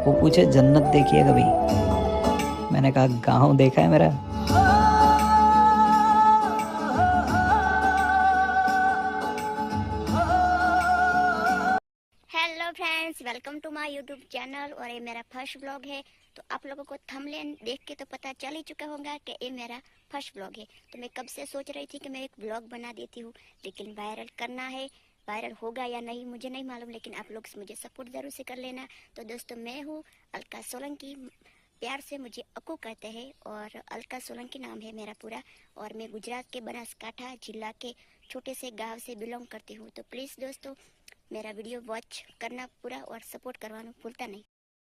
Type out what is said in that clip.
वो पूछे जन्नत देखी है कभी? मैंने कहा गाँव देखा है मेरा। Hello friends, welcome to my YouTube channel. और ये मेरा फर्स्ट ब्लॉग है। तो आप लोगों को थंबनेल देख के तो पता चल ही चुका होगा कि ये मेरा फर्स्ट ब्लॉग है। तो मैं कब से सोच रही थी कि मैं एक ब्लॉग बना देती हूँ, लेकिन वायरल करना है। वायरल होगा या नहीं मुझे नहीं मालूम, लेकिन आप लोग मुझे सपोर्ट ज़रूर से कर लेना। तो दोस्तों, मैं हूँ अलका सोलंकी, प्यार से मुझे अक्कू कहते हैं, और अलका सोलंकी नाम है मेरा पूरा। और मैं गुजरात के बनासकांठा जिला के छोटे से गांव से बिलोंग करती हूँ। तो प्लीज़ दोस्तों, मेरा वीडियो वॉच करना पूरा और सपोर्ट करवाना भूलता नहीं।